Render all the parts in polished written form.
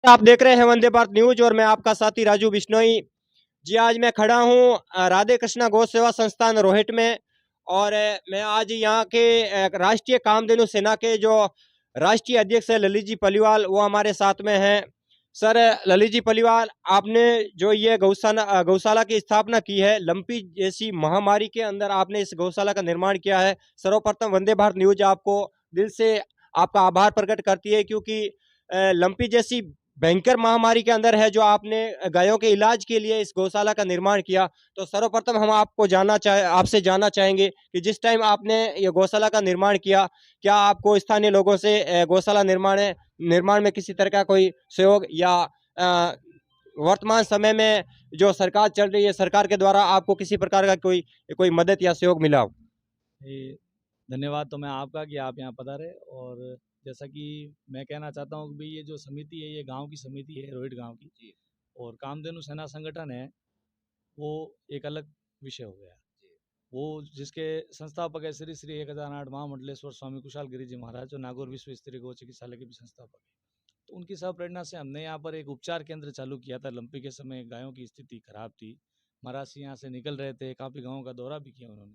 आप देख रहे हैं वंदे भारत न्यूज और मैं आपका साथी राजू बिश्नोई। जी आज मैं खड़ा हूँ राधे कृष्णा गौ सेवा संस्थान रोहित में। और मैं आज यहाँ के राष्ट्रीय कामधेनु सेना के जो राष्ट्रीय अध्यक्ष है ललित जी पलिवाल, वो हमारे साथ में हैं। सर ललित जी पलिवाल, आपने जो ये गौशाला की स्थापना की है, लंपी जैसी महामारी के अंदर आपने इस गौशाला का निर्माण किया है। सर्वप्रथम वंदे भारत न्यूज आपको दिल से आपका आभार प्रकट करती है, क्योंकि लंपी जैसी भयंकर महामारी के अंदर है जो आपने गायों के इलाज के लिए इस गौशाला का निर्माण किया। तो सर्वप्रथम हम आपसे जानना चाहेंगे कि जिस टाइम आपने ये गौशाला का निर्माण किया, क्या आपको स्थानीय लोगों से गौशाला निर्माण में किसी तरह का कोई सहयोग या वर्तमान समय में जो सरकार चल रही है, सरकार के द्वारा आपको किसी प्रकार का कोई कोई मदद या सहयोग मिला हो? ये धन्यवाद तो मैं आपका कि आप यहाँ पधारे। और जैसा कि मैं कहना चाहता हूँ कि भाई ये जो समिति है, ये गांव की समिति है, रोहित गांव की जी। और कामधेनु सेना संगठन है, वो एक अलग विषय हो गया। वो जिसके संस्थापक है श्री श्री 1008 महामंडलेश्वर स्वामी कुशाल गिरी जी महाराज, जो नागौर विश्व स्तरीय गौ चिकित्सालय के भी संस्थापक है। तो उनकी सब प्रेरणा से हमने यहाँ पर एक उपचार केंद्र चालू किया था। लंपी के समय गायों की स्थिति खराब थी, मरासी यहाँ से निकल रहे थे, काफ़ी गाँवों का दौरा भी किया उन्होंने।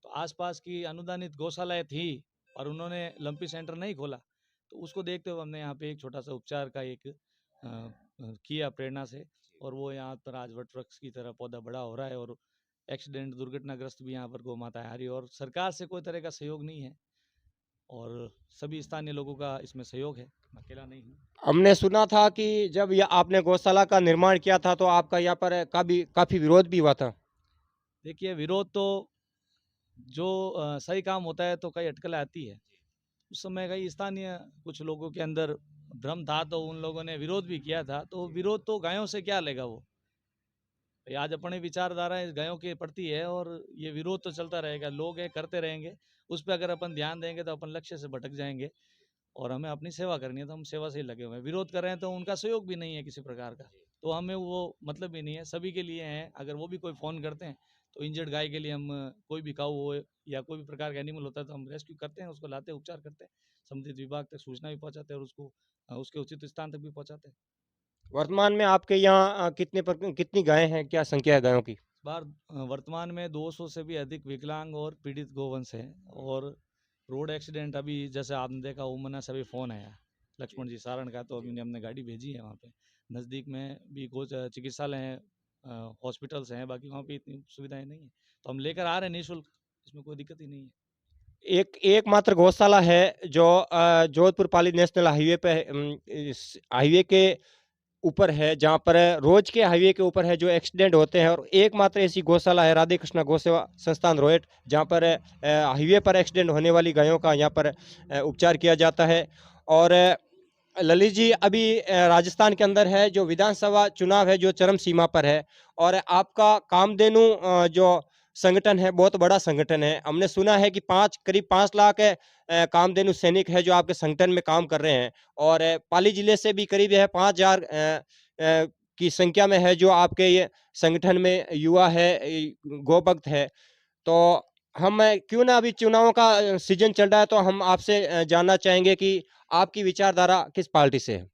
तो आसपास की अनुदानित गौशालाएं थी और उन्होंने लंपी सेंटर नहीं खोला। तो उसको देखते हुए हमने यहाँ पे एक छोटा सा उपचार का एक किया प्रेरणा से। और वो यहाँ पर आज वट वृक्ष की तरह पौधा बड़ा हो रहा है। और एक्सीडेंट दुर्घटनाग्रस्त भी यहाँ पर गौ माता आ रही है और सरकार से कोई तरह का सहयोग नहीं है और सभी स्थानीय लोगों का इसमें सहयोग है, मैं अकेला नहीं हूँ। हमने सुना था कि जब ये आपने गौशाला का निर्माण किया था तो आपका यहाँ पर काफी विरोध भी हुआ था। देखिए, विरोध तो जो सही काम होता है तो कई अटकलें आती है। उस समय कई स्थानीय कुछ लोगों के अंदर भ्रम था, तो उन लोगों ने विरोध भी किया था। तो विरोध तो गायों से क्या लेगा वो, आज अपनी विचारधारा इस गायों के प्रति है और ये विरोध तो चलता रहेगा, लोग है करते रहेंगे। उस पर अगर अपन ध्यान देंगे तो अपन लक्ष्य से भटक जाएंगे। और हमें अपनी सेवा करनी है तो हम सेवा से ही लगे हुए हैं। विरोध कर रहे हैं तो उनका सहयोग भी नहीं है किसी प्रकार का, तो हमें वो मतलब भी नहीं है। सभी के लिए हैं, अगर वो भी कोई फ़ोन करते हैं तो इंजर्ड गाय के लिए हम कोई भी काऊ हो या कोई भी प्रकार का एनिमल होता है तो हम रेस्क्यू करते हैं, उसको लाते हैं, उपचार करते हैं, संबंधित विभाग तक सूचना भी पहुंचाते हैं और उसको उसके उचित स्थान तक भी पहुंचाते हैं। वर्तमान में आपके यहाँ कितनी गायें हैं, क्या संख्या है गायों की? इस बार वर्तमान में 200 से भी अधिक विकलांग और पीड़ित गोवंश हैं। और रोड एक्सीडेंट अभी जैसे आपने देखा, उमना से अभी फ़ोन आया लक्ष्मण जी सारण का, तो अभी हमने गाड़ी भेजी है वहाँ पे। नज़दीक में भी गो चिकित्सालय हैं, हॉस्पिटल्स हैं, बाकी वहाँ पे इतनी सुविधाएं नहीं है, तो हम लेकर आ रहे हैं निःशुल्क, इसमें कोई दिक्कत ही नहीं है। एकमात्र गौशाला है जो जोधपुर पाली नेशनल हाईवे पे इस हाईवे के ऊपर है, जहाँ पर रोज के हाईवे के ऊपर है जो एक्सीडेंट होते हैं। और एकमात्र ऐसी गौशाला है राधे कृष्णा गौ सेवा संस्थान रोहित, जहाँ पर हाईवे पर एक्सीडेंट होने वाली गायों का यहाँ पर उपचार किया जाता है। और ललित जी अभी राजस्थान के अंदर है, जो विधानसभा चुनाव है जो चरम सीमा पर है। और आपका कामधेनु जो संगठन है बहुत बड़ा संगठन है। हमने सुना है कि करीब 5 लाख कामधेनु सैनिक है जो आपके संगठन में काम कर रहे हैं। और पाली जिले से भी करीब है 5,000 की संख्या में है जो आपके ये संगठन में युवा है, गौ भक्त है। तो हम क्यों ना, अभी चुनावों का सीजन चल रहा है, तो हम आपसे जानना चाहेंगे कि आपकी विचारधारा किस पार्टी से है?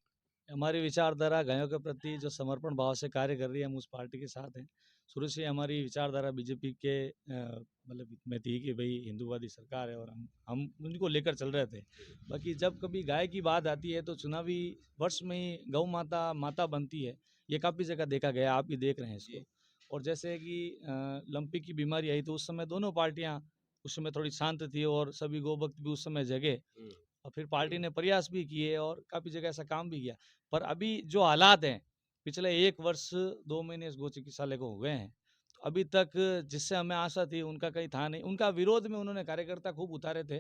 हमारी विचारधारा गायों के प्रति जो समर्पण भाव से कार्य कर रही है, हम उस पार्टी के साथ हैं। शुरू से हमारी विचारधारा बीजेपी के मतलब में थी कि भाई हिंदूवादी सरकार है और हम उनको लेकर चल रहे थे। बाकी जब कभी गाय की बात आती है तो चुनावी वर्ष में ही गौ माता माता बनती है, ये काफ़ी जगह देखा गया, आप भी देख रहे हैं इसको। और जैसे कि लंपी की बीमारी आई तो उस समय दोनों पार्टियां उस समय थोड़ी शांत थी और सभी गौ भक्त भी उस समय जगे। और फिर पार्टी ने प्रयास भी किए और काफ़ी जगह ऐसा काम भी किया। पर अभी जो हालात हैं, पिछले 1 वर्ष 2 महीने इस गौ चिकित्सालय को हो गए हैं, तो अभी तक जिससे हमें आशा थी उनका कहीं था नहीं। उनका विरोध में उन्होंने कार्यकर्ता खूब उतारे थे,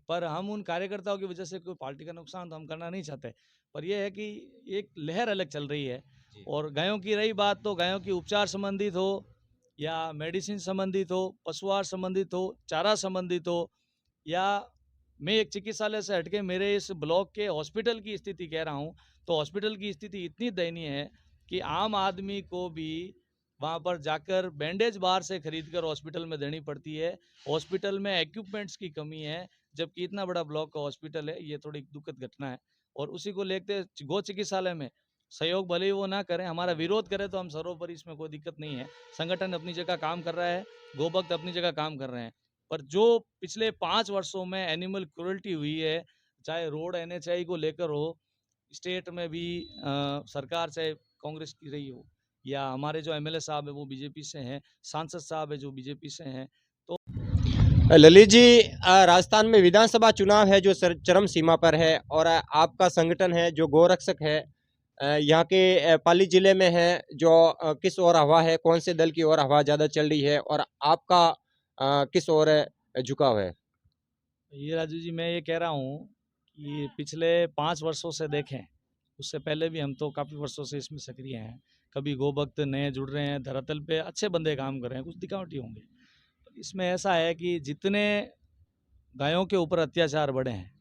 पर हम उन कार्यकर्ताओं की वजह से कोई पार्टी का नुकसान तो हम करना नहीं चाहते। पर यह है कि एक लहर अलग चल रही है। और गायों की रही बात, तो गायों की उपचार संबंधित हो या मेडिसिन संबंधित हो, पशुआहार संबंधित हो, चारा संबंधित हो, या मैं एक चिकित्सालय से हटके मेरे इस ब्लॉक के हॉस्पिटल की स्थिति कह रहा हूँ, तो हॉस्पिटल की स्थिति इतनी दयनीय है कि आम आदमी को भी वहाँ पर जाकर बैंडेज बाहर से खरीद कर हॉस्पिटल में देनी पड़ती है। हॉस्पिटल में इक्विपमेंट्स की कमी है, जबकि इतना बड़ा ब्लॉक का हॉस्पिटल है। ये थोड़ी दुखद घटना है। और उसी को लेते गौ चिकित्सालय में सहयोग भले ही वो ना करें, हमारा विरोध करे तो हम सर्वोपरि, इसमें कोई दिक्कत नहीं है। संगठन अपनी जगह काम कर रहा है, गोभक्त अपनी जगह काम कर रहे हैं। पर जो पिछले 5 वर्षों में एनिमल क्रूरल्टी हुई है, चाहे रोड एनएचआई को लेकर हो, स्टेट में भी सरकार चाहे कांग्रेस की रही हो, या हमारे जो एमएलए साहब है वो बीजेपी से हैं, सांसद साहब है जो बीजेपी से हैं। तो ललित जी, राजस्थान में विधानसभा चुनाव है जो चरम सीमा पर है, और आपका संगठन है जो गोरक्षक है, यहाँ के पाली जिले में है, जो किस ओर हवा है, कौन से दल की ओर हवा ज़्यादा चल रही है, और आपका किस ओर झुकाव है? ये राजू जी, मैं ये कह रहा हूँ कि पिछले 5 वर्षों से देखें, उससे पहले भी हम तो काफ़ी वर्षों से इसमें सक्रिय हैं। कभी गोभक्त नए जुड़ रहे हैं, धरातल पे अच्छे बंदे काम कर रहे हैं, कुछ दिखावटी होंगे। तो इसमें ऐसा है कि जितने गायों के ऊपर अत्याचार बढ़े हैं,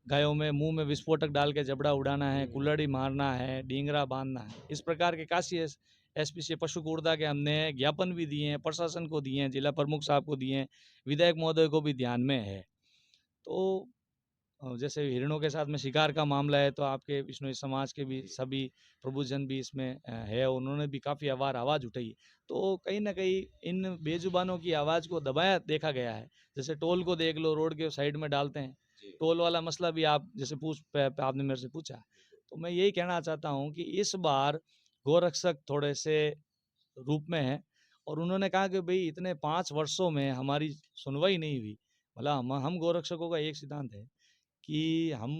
गायों में मुंह में विस्फोटक डाल के जबड़ा उड़ाना है, कुल्हाड़ी मारना है, डींगरा बांधना है, इस प्रकार के काशी एसपी से पशु कूड़दा के हमने ज्ञापन भी दिए हैं, प्रशासन को दिए हैं, जिला प्रमुख साहब को दिए हैं, विधायक महोदय को भी ध्यान में है। तो जैसे हिरणों के साथ में शिकार का मामला है, तो आपके विष्णु समाज के भी सभी प्रबुद्धजन भी इसमें है, उन्होंने भी काफ़ी आवाज़ उठाई। तो कहीं ना कहीं इन बेजुबानों की आवाज़ को दबाया देखा गया है। जैसे टोल को देख लो, रोड के साइड में डालते हैं, टोल वाला मसला भी आप जैसे आपने मेरे से पूछा, तो मैं यही कहना चाहता हूँ कि इस बार गोरक्षक थोड़े से रूप में है, और उन्होंने कहा कि भाई इतने 5 वर्षों में हमारी सुनवाई नहीं हुई। भला हम गोरक्षकों का एक सिद्धांत है कि हम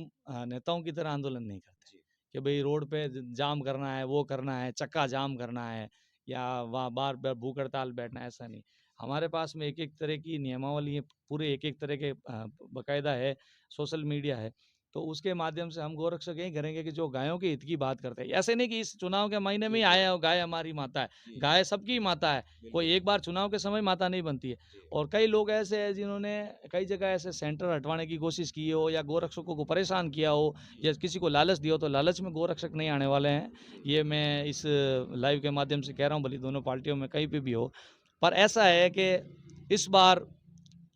नेताओं की तरह आंदोलन नहीं करते कि भाई रोड पे जाम करना है, वो करना है, चक्का जाम करना है, या वहाँ बार बार भूख हड़ताल बैठना है, ऐसा नहीं। हमारे पास में एक एक तरह की नियमावली है, पूरे एक एक तरह के बकायदा है, सोशल मीडिया है। तो उसके माध्यम से हम गोरक्षक यही करेंगे कि जो गायों के हित की बात करते हैं। ऐसे नहीं कि इस चुनाव के महीने में ही आया हो, गाय हमारी माता है, गाय सबकी माता है, कोई एक बार चुनाव के समय माता नहीं बनती है। और कई लोग ऐसे हैं जिन्होंने कई जगह ऐसे सेंटर हटवाने की कोशिश की हो, या गोरक्षकों को परेशान किया हो, या किसी को लालच दिया हो, तो लालच में गोरक्षक नहीं आने वाले हैं। ये मैं इस लाइव के माध्यम से कह रहा हूँ, भले दोनों पार्टियों में कहीं पे भी हो। पर ऐसा है कि इस बार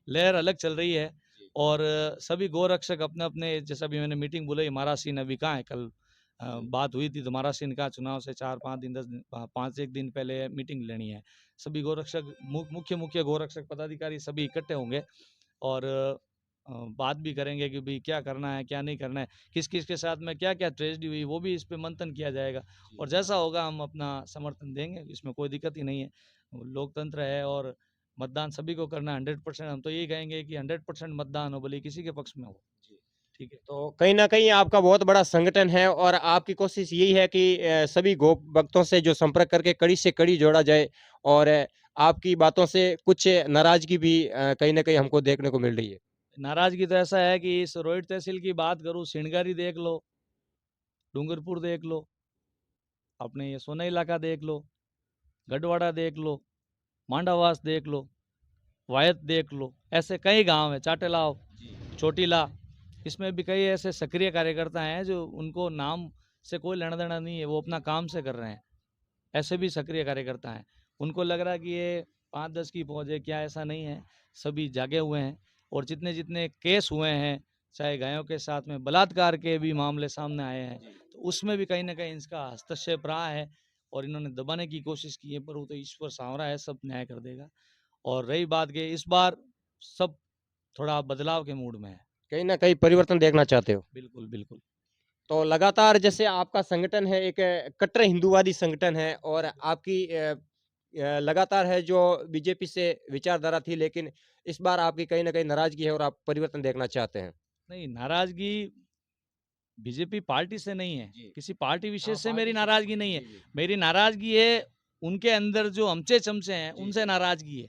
लहर अलग चल रही है, और सभी गोरक्षक अपने अपने, जैसा भी मैंने मीटिंग बुलाई, महाराज सिंह अभी कहाँ है, कल बात हुई थी, तो महाराज सिंह का चुनाव से 4-5 दिन 10 दिन 5-1 दिन पहले मीटिंग लेनी है। सभी गोरक्षक मुख्य मुख्य गोरक्षक पदाधिकारी सभी इकट्ठे होंगे, और बात भी करेंगे कि भाई क्या करना है, क्या नहीं करना है, किस किस के साथ में क्या क्या ट्रेजेडी हुई, वो भी इस पे मंथन किया जाएगा, और जैसा होगा हम अपना समर्थन देंगे, इसमें कोई दिक्कत ही नहीं है। लोकतंत्र है, और मतदान सभी को करना है 100%। हम तो यही कहेंगे कि 100% मतदान हो, भले किसी के पक्ष में हो। ठीक है। तो कहीं न कहीं आपका बहुत बड़ा संगठन है, और आपकी कोशिश यही है कि सभी गो भक्तों से जो संपर्क करके कड़ी से कड़ी जोड़ा जाए, और आपकी बातों से कुछ नाराज़गी भी कहीं न कहीं हमको देखने को मिल रही है। नाराजगी तो ऐसा है कि इस रोहित तहसील की बात करूँ, सिणगारी देख लो, डूंगरपुर देख लो, अपने ये सोना इलाका देख लो, गढ़वाड़ा देख लो, मांडावास देख लो, वायद देख लो, ऐसे कई गांव हैं, चाटेलाव, चोटीला, इसमें भी कई ऐसे सक्रिय कार्यकर्ता हैं जो उनको नाम से कोई लेना देना नहीं है, वो अपना काम से कर रहे हैं। ऐसे भी सक्रिय कार्यकर्ता हैं। उनको लग रहा है कि ये 5-10 की फौज है, क्या ऐसा नहीं है, सभी जागे हुए हैं। और जितने जितने केस हुए हैं, चाहे गायों के साथ में बलात्कार के भी मामले सामने आए हैं, तो उसमें भी कहीं ना कहीं इसका हस्तक्षेप रहा है, और इन्होंने दबाने की कोशिश की है, पर वो तो ईश्वर सावरा है, सब न्याय कर देगा। और रही बात कि इस बार सब थोड़ा बदलाव के मूड में है। कहीं न कहीं परिवर्तन देखना चाहते हो। बिल्कुल, बिल्कुल। तो लगातार जैसे आपका संगठन है एक कट्टर हिंदूवादी संगठन है, और आपकी लगातार है जो बीजेपी से विचारधारा थी, लेकिन इस बार आपकी कहीं न कहीं नाराज़गी है और आप परिवर्तन देखना चाहते हैं। नहीं, नाराज़गी बीजेपी पार्टी से नहीं है, किसी पार्टी हाँ, विशेष से पार्टी मेरी से नाराज़गी नहीं है। मेरी नाराज़गी है उनके अंदर जो अमचे-चमचे हैं, उनसे नाराज़गी है।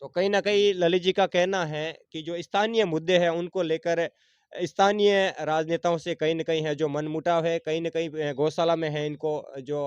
तो कहीं न कहीं ललित जी का कहना है कि जो स्थानीय मुद्दे हैं उनको लेकर स्थानीय राजनेताओं से कहीं न कहीं है जो मनमुटाव है, कहीं न कहीं गौशाला में है इनको जो